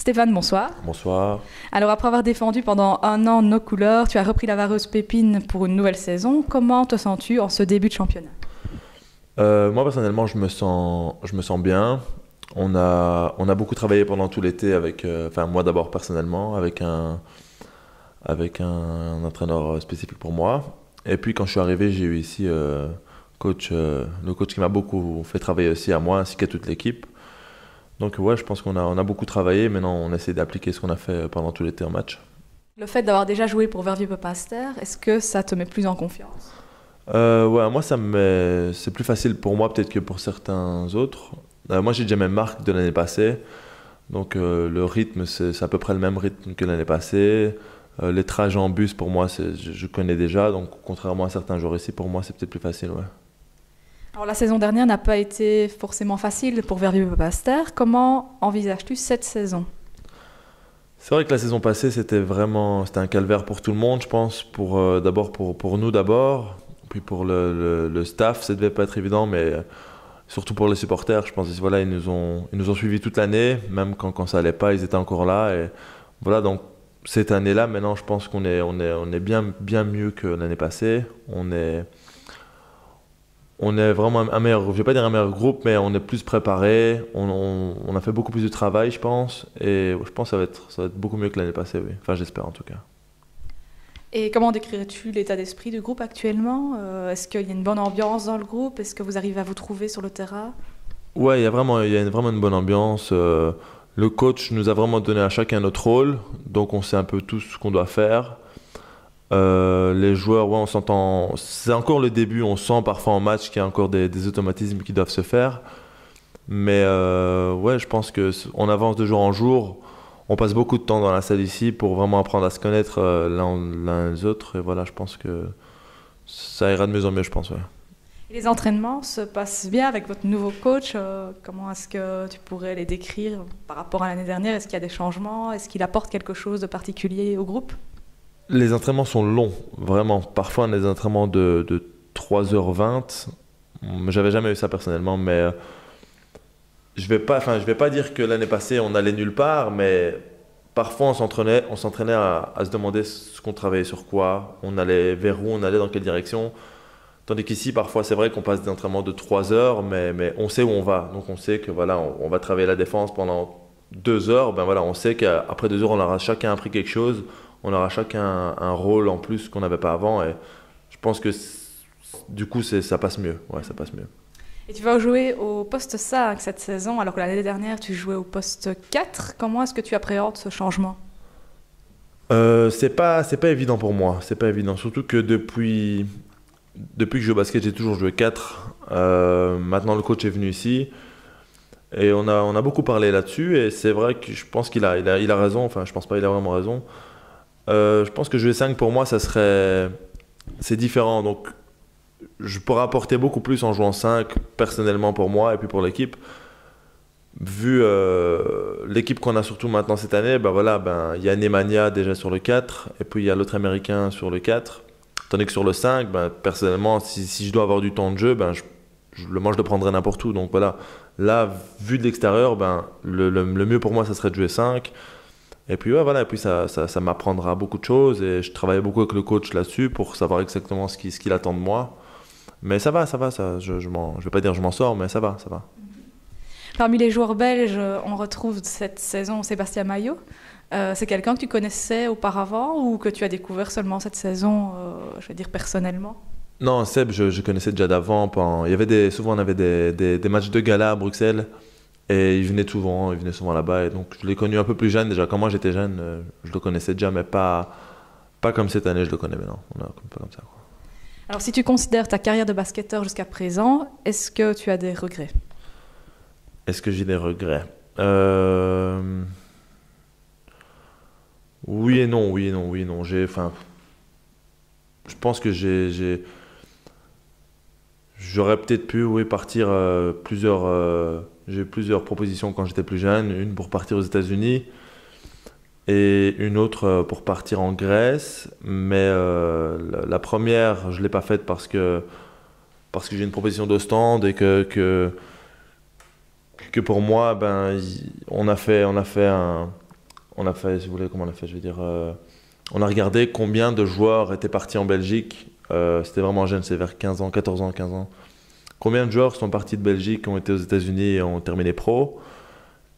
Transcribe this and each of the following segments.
Stéphane, bonsoir. Bonsoir. Alors, après avoir défendu pendant un an nos couleurs, tu as repris la Vareuse Pépine pour une nouvelle saison. Comment te sens-tu en ce début de championnat? Moi personnellement, je me sens bien. On a beaucoup travaillé pendant tout l'été avec, enfin moi d'abord personnellement, avec un entraîneur spécifique pour moi. Et puis quand je suis arrivé, j'ai eu ici le coach qui m'a beaucoup fait travailler aussi à moi ainsi qu'à toute l'équipe. Donc ouais, je pense qu'on a beaucoup travaillé. Maintenant, on essaie d'appliquer ce qu'on a fait pendant tout l'été en match. Le fait d'avoir déjà joué pour Verviers-Pepinster, est-ce que ça te met plus en confiance? Ouais, moi c'est plus facile pour moi peut-être que pour certains autres. Moi j'ai déjà mes marques de l'année passée, donc le rythme c'est à peu près le même rythme que l'année passée. Les trajets en bus pour moi je connais déjà, donc contrairement à certains jours ici, pour moi c'est peut-être plus facile, ouais. Alors, la saison dernière n'a pas été forcément facile pour Verviers-Pepinster. Comment envisages-tu cette saison? C'est vrai que la saison passée c'était un calvaire pour tout le monde, je pense, d'abord pour nous d'abord, puis pour le staff ça devait pas être évident, mais surtout pour les supporters, je pense que voilà, ils nous ont suivis toute l'année, même quand ça allait pas, ils étaient encore là. Et voilà, donc cette année-là, maintenant, je pense qu'on est bien mieux que l'année passée. On est vraiment un meilleur, je vais pas dire un meilleur groupe, mais on est plus préparé. On a fait beaucoup plus de travail, je pense. Et je pense que ça va être beaucoup mieux que l'année passée, oui. Enfin, j'espère en tout cas. Et comment décrirais-tu l'état d'esprit du groupe actuellement? Est-ce qu'il y a une bonne ambiance dans le groupe? Est-ce que vous arrivez à vous trouver sur le terrain? Ouais, il y a vraiment une bonne ambiance. Le coach nous a vraiment donné à chacun notre rôle, donc on sait un peu tout ce qu'on doit faire. Les joueurs, ouais, on s'entend. C'est encore le début, on sent parfois en match qu'il y a encore des automatismes qui doivent se faire. Mais ouais, je pense qu'on avance de jour en jour. On passe beaucoup de temps dans la salle ici pour vraiment apprendre à se connaître l'un les autres. Et voilà, je pense que ça ira de mieux en mieux, je pense, ouais. Et les entraînements se passent bien avec votre nouveau coach. Comment est-ce que tu pourrais les décrire par rapport à l'année dernière? Est-ce qu'il y a des changements? Est-ce qu'il apporte quelque chose de particulier au groupe? Les entraînements sont longs, vraiment. Parfois, on a des entraînements de 3h20. J'avais jamais eu ça personnellement, mais je vais pas dire que l'année passée, on allait nulle part, mais parfois, on s'entraînait à se demander ce qu'on travaillait sur quoi, on allait vers où, on allait dans quelle direction. Tandis qu'ici, parfois, c'est vrai qu'on passe des entraînements de 3 heures, mais on sait où on va. Donc, on sait que voilà, on va travailler la défense pendant 2 heures. Ben voilà, on sait qu'après 2 heures, on aura chacun appris quelque chose. On aura chacun un rôle en plus qu'on n'avait pas avant. Et je pense que du coup, ça passe mieux. Ouais, ça passe mieux. Et tu vas jouer au poste 5 cette saison, alors que l'année dernière, tu jouais au poste 4. Comment est-ce que tu appréhendes ce changement? C'est pas évident pour moi. C'est pas évident. Surtout que depuis que je joue au basket, j'ai toujours joué 4. Maintenant, le coach est venu ici. Et on a beaucoup parlé là-dessus. Et c'est vrai que je pense qu'il a raison. Enfin, je pense pas qu'il a vraiment raison. Je pense que jouer 5 pour moi, c'est différent. Donc, je pourrais apporter beaucoup plus en jouant 5 personnellement pour moi et puis pour l'équipe. Vu l'équipe qu'on a surtout maintenant cette année, ben voilà, il y a Nemanja déjà sur le 4 et puis il y a l'autre américain sur le 4. Tandis que sur le 5, personnellement, si je dois avoir du temps de jeu, moi je le prendrais n'importe où. Donc voilà, là, vu de l'extérieur, le mieux pour moi, ça serait de jouer 5. Et puis ouais, voilà, et puis ça m'apprendra beaucoup de choses et je travaille beaucoup avec le coach là-dessus pour savoir exactement ce qu'il attend de moi. Mais ça va, je vais pas dire que je m'en sors, mais ça va, ça va. Parmi les joueurs belges, on retrouve cette saison Sébastien Maillot. C'est quelqu'un que tu connaissais auparavant ou que tu as découvert seulement cette saison, je veux dire personnellement? Non, Seb, je connaissais déjà d'avant. Souvent on avait des matchs de gala à Bruxelles et il venait souvent là-bas. Et donc je l'ai connu un peu plus jeune déjà. Quand moi j'étais jeune, je le connaissais déjà, mais pas comme cette année, je le connais maintenant. On a pas comme ça, quoi. Alors, si tu considères ta carrière de basketteur jusqu'à présent, est-ce que tu as des regrets? Est-ce que j'ai des regrets? Oui et non, oui et non, oui et non. Enfin, je pense que j'aurais peut-être pu, oui, partir j'ai eu plusieurs propositions quand j'étais plus jeune. Une pour partir aux États-Unis et une autre pour partir en Grèce. Mais la première, je l'ai pas faite parce que j'ai une proposition d'Ostende et que pour moi, on a fait on a fait, si vous voulez, comment on a fait, je veux dire, on a regardé combien de joueurs étaient partis en Belgique. C'était vraiment jeune, c'est vers 15 ans, 14 ans, 15 ans. Combien de joueurs sont partis de Belgique, ont été aux États-Unis et ont terminé pro?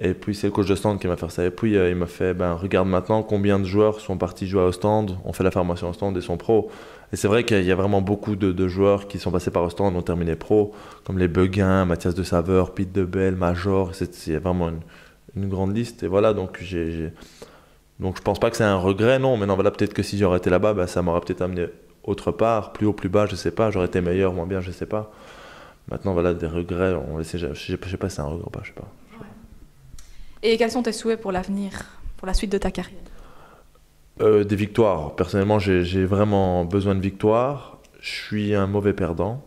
Et puis c'est le coach de stand qui m'a fait ça. Et puis il m'a fait, regarde maintenant combien de joueurs sont partis jouer au stand, ont fait la formation au stand et sont pro. Et c'est vrai qu'il y a vraiment beaucoup de joueurs qui sont passés par le stand et ont terminé pro, comme les Beguin, Mathias de Saveur, Pete Debel, Major. C'est vraiment une grande liste. Et voilà, donc donc je pense pas que c'est un regret, non. Mais non, voilà, peut-être que si j'aurais été là-bas, ça m'aurait peut-être amené autre part, plus haut, plus bas, je sais pas. J'aurais été meilleur, moins bien, je sais pas. Maintenant, voilà, des regrets, je sais pas si c'est un regret ou pas, je sais pas. Et quels sont tes souhaits pour l'avenir, pour la suite de ta carrière? Des victoires. Personnellement, j'ai vraiment besoin de victoires. Je suis un mauvais perdant.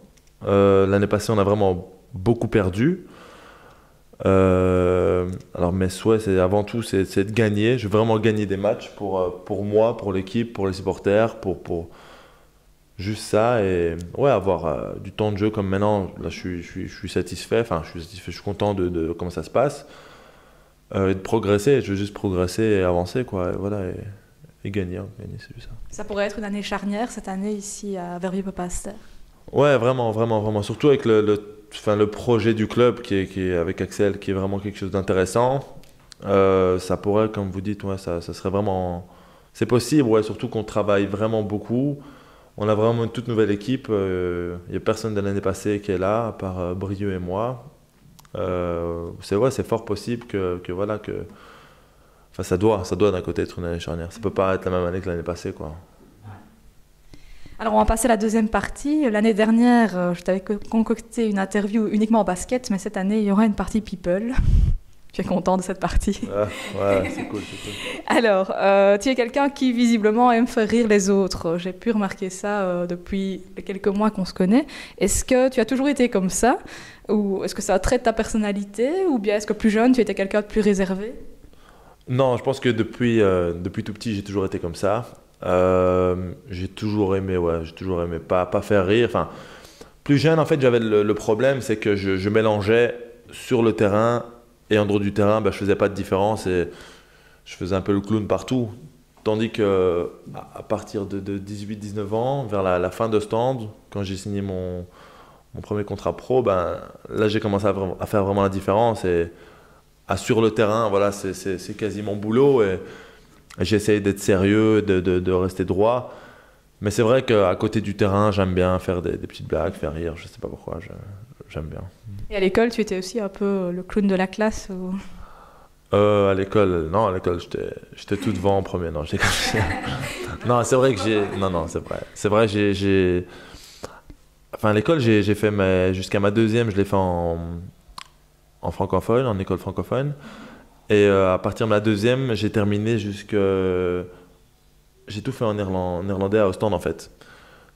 L'année passée, on a vraiment beaucoup perdu. Alors mes souhaits, c'est avant tout, c'est de gagner. Je veux vraiment gagner des matchs pour moi, pour l'équipe, pour les supporters, pour juste ça. Et ouais, avoir du temps de jeu comme maintenant. Là, je suis satisfait. Enfin, je suis content de comment ça se passe. Et de progresser. Je veux juste progresser et avancer, quoi. Et voilà. Et gagner, c'est juste ça. Ça pourrait être une année charnière cette année ici à Verviers-Papaster. Ouais, vraiment, vraiment, vraiment. Surtout avec le projet du club qui est avec Axel, qui est vraiment quelque chose d'intéressant. Ça pourrait, comme vous dites, ouais, ça serait vraiment... C'est possible, ouais, surtout qu'on travaille vraiment beaucoup. On a vraiment une toute nouvelle équipe. Il n'y a personne de l'année passée qui est là, à part Brieux et moi. C'est fort possible que voilà, que... Enfin, ça doit d'un côté être une année charnière. Ça peut pas être la même année que l'année passée, quoi. Alors, on va passer à la deuxième partie. L'année dernière, je t'avais concocté une interview uniquement en basket, mais cette année, il y aura une partie people. Tu es content de cette partie? Ouais, c'est cool. Alors, tu es quelqu'un qui visiblement aime faire rire les autres. J'ai pu remarquer ça depuis les quelques mois qu'on se connaît. Est-ce que tu as toujours été comme ça? Ou est-ce que ça traite ta personnalité? Ou bien est-ce que plus jeune, tu étais quelqu'un de plus réservé? Non, je pense que depuis tout petit, j'ai toujours été comme ça. J'ai toujours aimé pas faire rire. Enfin, plus jeune, en fait, j'avais le problème, c'est que je mélangeais sur le terrain et en dehors du terrain, je faisais pas de différence et je faisais un peu le clown partout. Tandis que à partir de 18-19 ans, vers la fin de stand, quand j'ai signé mon premier contrat pro, là j'ai commencé à faire vraiment la différence et sur le terrain, voilà, c'est quasi mon boulot et j'essaye d'être sérieux, de rester droit. Mais c'est vrai qu'à côté du terrain, j'aime bien faire des petites blagues, faire rire, je sais pas pourquoi, j'aime bien. Et à l'école, tu étais aussi un peu le clown de la classe ou... À l'école, non, à l'école, j'étais tout devant en premier, non, j'étais comme ça. Non, c'est vrai que c'est vrai. C'est vrai, enfin, à l'école, j'ai fait jusqu'à ma deuxième, je l'ai fait en francophone, en école francophone. Et à partir de ma deuxième, j'ai terminé j'ai tout fait en néerlandais à Ostende, en fait.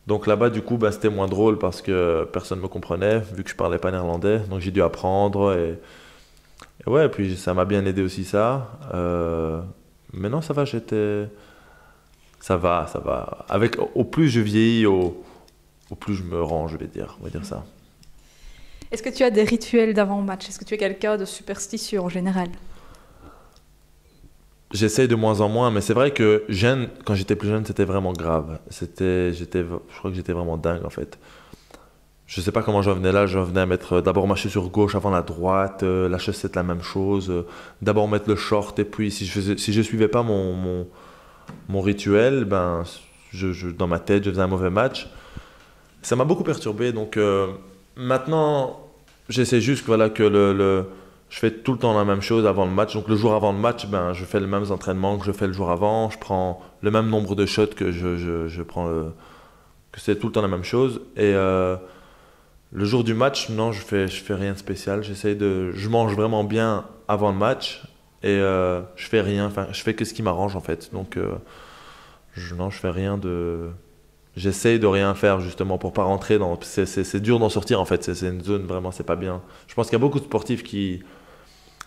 Donc là-bas, du coup, c'était moins drôle parce que personne ne me comprenait, vu que je parlais pas néerlandais. Donc j'ai dû apprendre. Et ouais, puis ça m'a bien aidé aussi, ça. Mais non, ça va, Ça va. Au plus je vieillis, au plus je me rends, je vais dire. On va dire ça. Est-ce que tu as des rituels d'avant-match? Est-ce que tu es quelqu'un de superstitieux en général? J'essaye de moins en moins, mais c'est vrai que jeune, quand j'étais plus jeune, c'était vraiment grave. Je crois que j'étais vraiment dingue, en fait. Je sais pas comment j'en venais là. Je venais à mettre d'abord ma chaussure gauche avant la droite, la chaussette la même chose. D'abord mettre le short et puis si je suivais pas mon rituel, dans ma tête, je faisais un mauvais match. Ça m'a beaucoup perturbé. Donc maintenant, j'essaie juste voilà, que je fais tout le temps la même chose avant le match. Donc le jour avant le match, je fais les mêmes entraînements que je fais le jour avant. Je prends le même nombre de shots que je prends, que c'est tout le temps la même chose. Et le jour du match, non, je fais rien de spécial. Je mange vraiment bien avant le match et je fais rien. Enfin, je fais que ce qui m'arrange en fait. Donc je fais rien de. J'essaye de rien faire justement pour pas rentrer dans. C'est dur d'en sortir en fait. C'est une zone vraiment, c'est pas bien. Je pense qu'il y a beaucoup de sportifs qui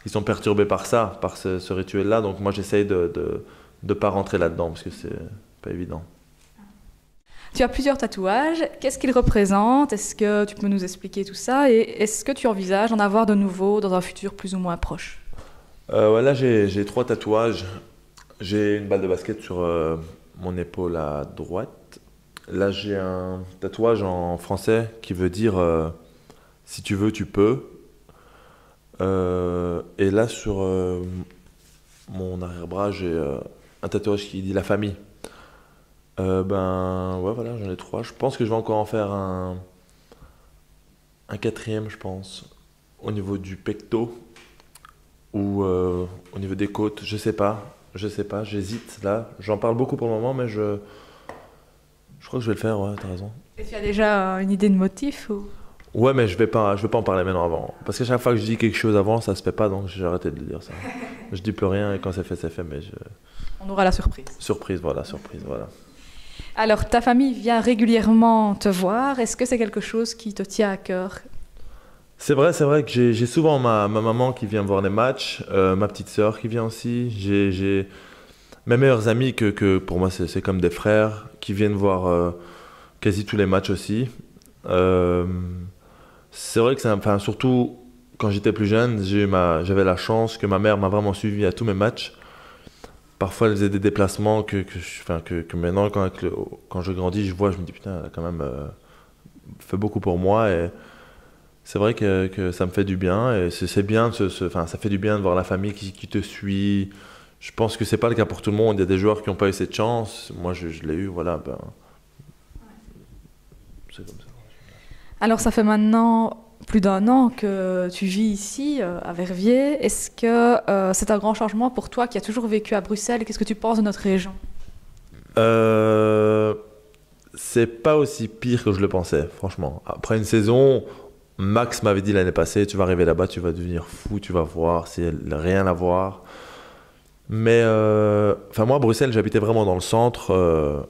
sont perturbés par ça, par ce rituel-là. Donc moi, j'essaye de pas rentrer là-dedans parce que c'est pas évident. Tu as plusieurs tatouages. Qu'est-ce qu'ils représentent? Est-ce que tu peux nous expliquer tout ça? Et est-ce que tu envisages d'en avoir de nouveaux dans un futur plus ou moins proche? Ouais, là, j'ai 3 tatouages. J'ai une balle de basket sur mon épaule à droite. Là, j'ai un tatouage en français qui veut dire si tu veux, tu peux. Et là, sur mon arrière-bras, j'ai un tatouage qui dit la famille. Ben, ouais, voilà, j'en ai trois. Je pense que je vais encore en faire un quatrième, je pense, au niveau du pecto ou au niveau des côtes. Je sais pas, j'hésite là. J'en parle beaucoup pour le moment, mais je crois que je vais le faire, ouais, t'as raison. Et tu as déjà une idée de motif ou... Ouais, mais je vais pas en parler maintenant avant. Parce que chaque fois que je dis quelque chose avant, ça se fait pas, donc j'ai arrêté de le dire ça. Je dis plus rien et quand c'est fait, mais On aura la surprise. surprise, voilà, surprise, voilà. Alors, ta famille vient régulièrement te voir. Est-ce que c'est quelque chose qui te tient à cœur? C'est vrai que j'ai souvent ma maman qui vient voir les matchs, ma petite sœur qui vient aussi. J'ai mes meilleurs amis que pour moi c'est comme des frères qui viennent voir quasi tous les matchs aussi. Euh, c'est vrai que enfin, surtout quand j'étais plus jeune, j'avais la chance que ma mère m'a vraiment suivi à tous mes matchs. Parfois, elle faisait des déplacements enfin, que maintenant, quand je grandis, je me dis putain, elle a quand même fait beaucoup pour moi. Et c'est vrai que ça me fait du bien. Et c'est bien, enfin, ça fait du bien de voir la famille qui te suit. Je pense que c'est pas le cas pour tout le monde. Il y a des joueurs qui n'ont pas eu cette chance. Moi, je l'ai eu, voilà. Ben, c'est comme ça. Alors, ça fait maintenant plus d'un an que tu vis ici, à Verviers. Est-ce que c'est un grand changement pour toi qui as toujours vécu à Bruxelles? Qu'est-ce que tu penses de notre région? Euh, c'est pas aussi pire que je le pensais, franchement. Après une saison, Max m'avait dit l'année passée, tu vas arriver là-bas, tu vas devenir fou, tu vas voir, c'est rien à voir. Mais enfin moi, à Bruxelles, j'habitais vraiment dans le centre,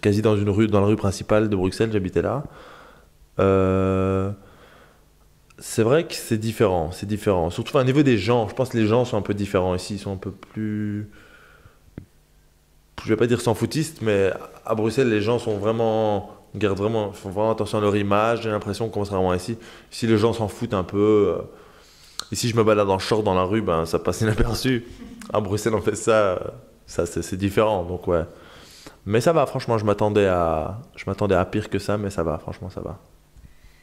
quasi dans une rue, dans la rue principale de Bruxelles, j'habitais là. Euh, c'est vrai que c'est différent, c'est différent. Surtout enfin, au niveau des gens, je pense que les gens sont un peu différents ici, ils sont un peu plus, je vais pas dire sans foutistes, mais à Bruxelles, les gens sont vraiment, gardent vraiment, font vraiment attention à leur image. J'ai l'impression, contrairement à ici, si les gens s'en foutent un peu, ici je me balade en short dans la rue, ben ça passe inaperçu. À Bruxelles, on fait ça, ça c'est différent, donc ouais. Mais ça va, franchement, je m'attendais à pire que ça, mais ça va, franchement, ça va.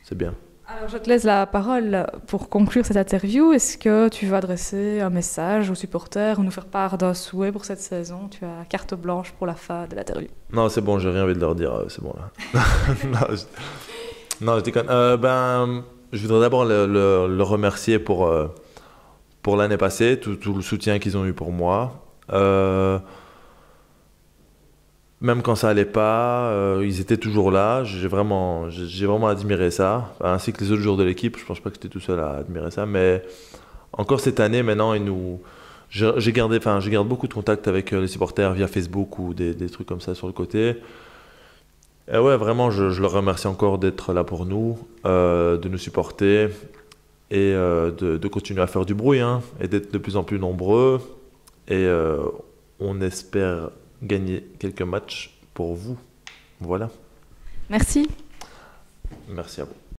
C'est bien. Alors, je te laisse la parole pour conclure cette interview. Est-ce que tu veux adresser un message aux supporters ou nous faire part d'un souhait pour cette saison? Tu as carte blanche pour la fin de l'interview. Non, c'est bon, j'ai rien envie de leur dire, c'est bon là. non, non, je déconne. Ben, je voudrais d'abord le remercier pour l'année passée, tout le soutien qu'ils ont eu pour moi. Même quand ça allait pas, ils étaient toujours là. J'ai vraiment admiré ça, ainsi que les autres joueurs de l'équipe. Je pense pas que j'étais tout seul à admirer ça, mais encore cette année, maintenant, je garde beaucoup de contact avec les supporters via Facebook ou des trucs comme ça sur le côté. Et ouais, vraiment, je leur remercie encore d'être là pour nous, de nous supporter et de continuer à faire du bruit, hein, et d'être de plus en plus nombreux. Et on espère gagner quelques matchs pour vous. Voilà. Merci. Merci à vous.